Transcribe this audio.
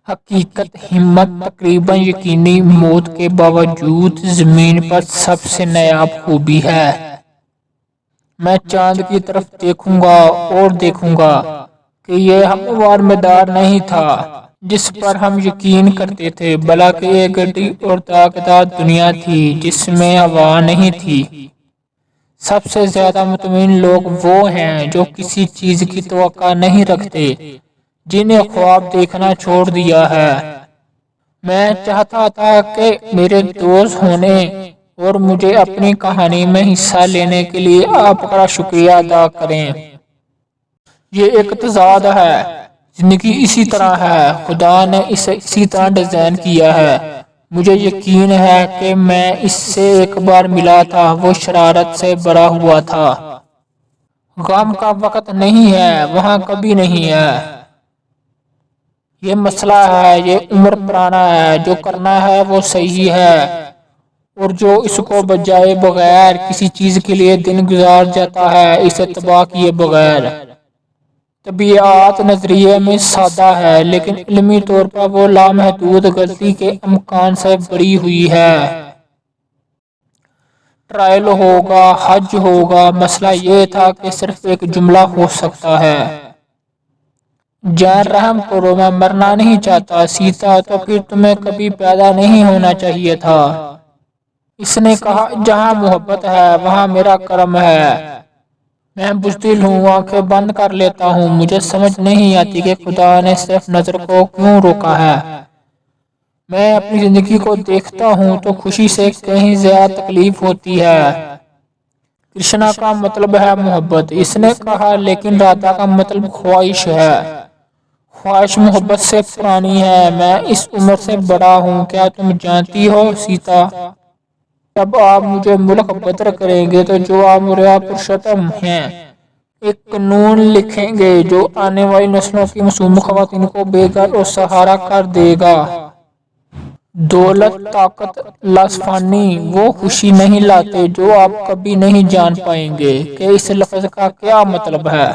حقیقت، ہمت، تقریباً یقینی موت کے باوجود زمین پر سب سے نایاب خوبی ہے۔ میں چاند کی طرف دیکھوں گا اور دیکھوں گا کہ یہ ہموار میدان نہیں تھا جس پر ہم یقین کرتے تھے، بلکہ ایک گہری اور داغدار دنیا تھی جس میں ہوا نہیں تھی۔ سب سے زیادہ مطمئن لوگ وہ ہیں جو کسی چیز کی توقع نہیں رکھتے، جنہیں خواب دیکھنا چھوڑ دیا ہے۔ میں چاہتا تھا کہ میرے دوست ہونے اور مجھے اپنی کہانی میں حصہ لینے کے لیے آپ کا شکریہ ادا کریں۔ یہ ایک تضاد ہے۔ زندگی اسی طرح ہے۔ خدا نے اسے اسی طرح ڈیزائن کیا ہے۔ مجھے یقین ہے کہ میں اس سے ایک بار ملا تھا، وہ شرارت سے بھرا ہوا تھا۔ غم کا وقت نہیں ہے، وہاں کبھی نہیں ہے۔ یہ مسئلہ ہے، یہ عمر پرانا ہے۔ جو کرنا ہے وہ صحیح ہے، اور جو اس کو بجائے بغیر کسی چیز کے لیے دن گزار جاتا ہے اسے تباہ کیے بغیر۔ طبیعت نظریے میں سادہ ہے، لیکن علمی طور پر وہ لامحدود غلطی کے امکان سے بھری ہوئی ہے۔ ٹرائل ہوگا، حج ہوگا۔ مسئلہ یہ تھا کہ صرف ایک جملہ ہو سکتا ہے۔ جان رحم کرو، میں مرنا نہیں چاہتا۔ سیتا، تو پھر تمہیں کبھی پیدا نہیں ہونا چاہیے تھا۔ اس نے کہا، جہاں محبت ہے وہاں میرا کرم ہے۔ میں بزدل ہوں، آنکھیں بند کر لیتا ہوں۔ مجھے سمجھ نہیں آتی کہ خدا نے صرف نظر کو کیوں روکا ہے۔ میں اپنی زندگی کو دیکھتا ہوں تو خوشی سے کہیں زیادہ تکلیف ہوتی ہے۔ کرشنا کا مطلب ہے محبت، اس نے کہا، لیکن رادھا کا مطلب خواہش ہے۔ خواہش محبت سے پرانی ہے۔ میں اس عمر سے بڑا ہوں، کیا تم جانتی ہو سیتا؟ جب آپ مجھے ملک بدر کریں گے تو جو آموریہ پرشوتم ہیں ایک قانون لکھیں گے جو آنے والی نسلوں کی معصوم خواتین کو بے گھر اور سہارا کر دے گا۔ دولت، طاقت، لاسفانی وہ خوشی نہیں لاتے جو آپ کبھی نہیں جان پائیں گے کہ اس لفظ کا کیا مطلب ہے۔